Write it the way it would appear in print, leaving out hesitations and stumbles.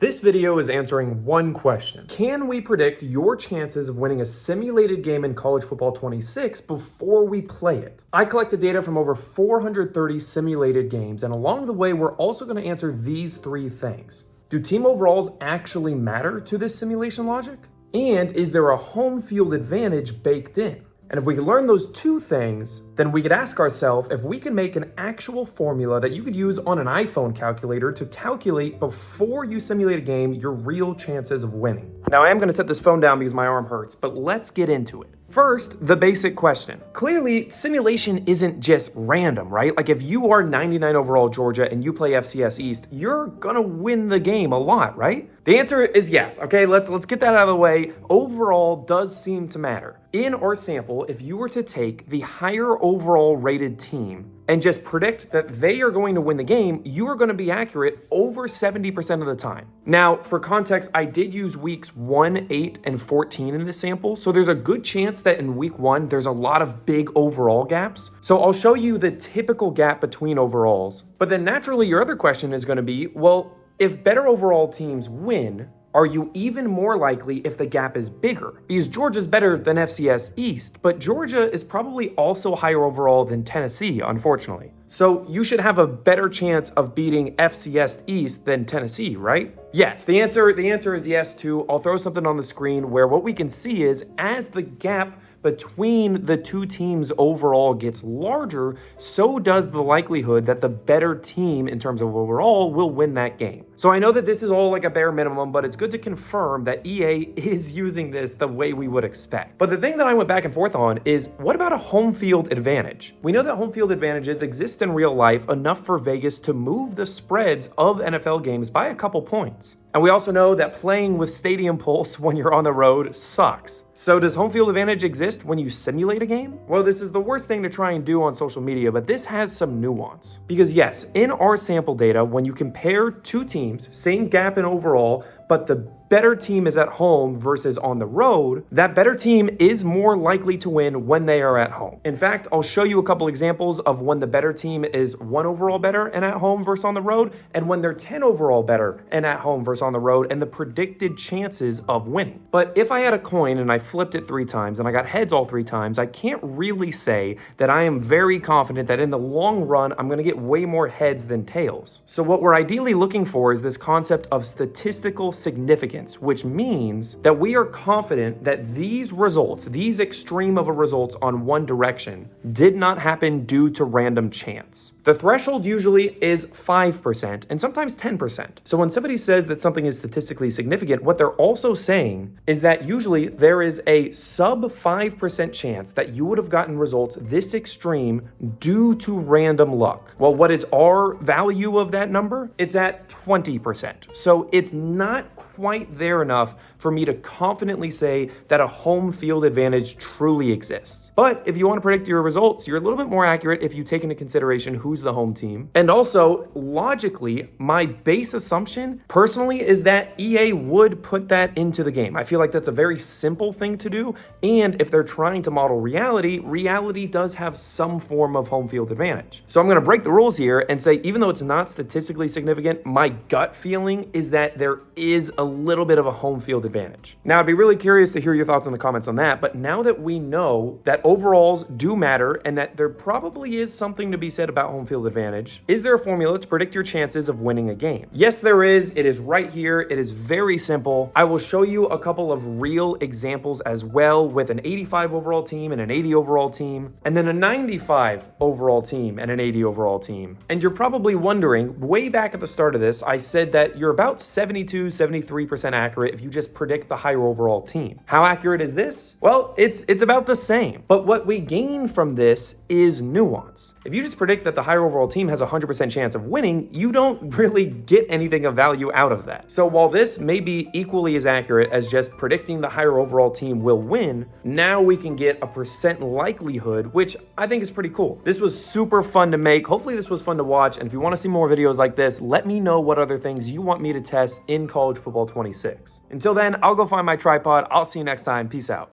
This video is answering one question. Can we predict your chances of winning a simulated game in College Football 26 before we play it? I collected data from over 430 simulated games, and along the way, we're also going to answer these three things. Do team overalls actually matter to this simulation logic? And is there a home field advantage baked in? And if we can learn those two things, then we could ask ourselves if we can make an actual formula that you could use on an iPhone calculator to calculate before you simulate a game your real chances of winning. Now, I am going to set this phone down because my arm hurts, but let's get into it. First, the basic question. Clearly, simulation isn't just random, right? Like if you are 99 overall Georgia and you play FCS East, you're gonna win the game a lot, right? The answer is yes. Okay, let's get that out of the way. Overall does seem to matter. In our sample, if you were to take the higher overall rated team and just predict that they are going to win the game, you are going to be accurate over 70% of the time. Now, for context, I did use weeks 1, 8, and 14 in this sample, so there's a good chance that in week 1, there's a lot of big overall gaps. So I'll show you the typical gap between overalls. But then naturally, your other question is going to be, well, if better overall teams win, are you even more likely if the gap is bigger? Because Georgia's better than FCS East, but Georgia is probably also higher overall than Tennessee, unfortunately. So you should have a better chance of beating FCS East than Tennessee, right? Yes, the answer is yes too. I'll throw something on the screen where what we can see is as the gap between the two teams overall gets larger, so does the likelihood that the better team in terms of overall will win that game. So I know that this is all like a bare minimum, but it's good to confirm that EA is using this the way we would expect. But the thing that I went back and forth on is, what about a home field advantage? We know that home field advantages exist in real life enough for Vegas to move the spreads of NFL games by a couple points. And we also know that playing with stadium pulse when you're on the road sucks. So does home field advantage exist when you simulate a game? Well, this is the worst thing to try and do on social media, but this has some nuance. Because yes, in our sample data, when you compare two teams, same gap in overall, but the better team is at home versus on the road, that better team is more likely to win when they are at home. In fact, I'll show you a couple examples of when the better team is 1 overall better and at home versus on the road, and when they're 10 overall better and at home versus on the road, and the predicted chances of winning. But if I had a coin and I flipped it 3 times and I got heads all 3 times, I can't really say that I am very confident that in the long run, I'm gonna get way more heads than tails. So what we're ideally looking for is this concept of statistical significance, which means that we are confident that these results, these extreme of a results on one direction, did not happen due to random chance. The threshold usually is 5% and sometimes 10%. So when somebody says that something is statistically significant, what they're also saying is that usually there is a sub 5% chance that you would have gotten results this extreme due to random luck. Well, what is our value of that number? It's at 20%. So it's not quite there enough for me to confidently say that a home field advantage truly exists. But if you want to predict your results, you're a little bit more accurate if you take into consideration who's the home team. And also, logically, my base assumption personally is that EA would put that into the game. I feel like that's a very simple thing to do. And if they're trying to model reality, reality does have some form of home field advantage. So I'm going to break the rules here and say, even though it's not statistically significant, my gut feeling is that there is a little bit of a home field advantage. Now, I'd be really curious to hear your thoughts in the comments on that. But now that we know that overalls do matter and that there probably is something to be said about home field advantage, is there a formula to predict your chances of winning a game? Yes, there is. It is right here. It is very simple. I will show you a couple of real examples as well with an 85 overall team and an 80 overall team, and then a 95 overall team and an 80 overall team. And you're probably wondering, way back at the start of this, I said that you're about 72, 73% accurate if you just predict the higher overall team. How accurate is this? Well, it's about the same. But what we gain from this is nuance. If you just predict that the higher overall team has a 100% chance of winning, you don't really get anything of value out of that. So while this may be equally as accurate as just predicting the higher overall team will win, now we can get a percent likelihood, which I think is pretty cool. This was super fun to make. Hopefully this was fun to watch. And if you want to see more videos like this, let me know what other things you want me to test in College Football 26. Until then, I'll go find my tripod. I'll see you next time. Peace out.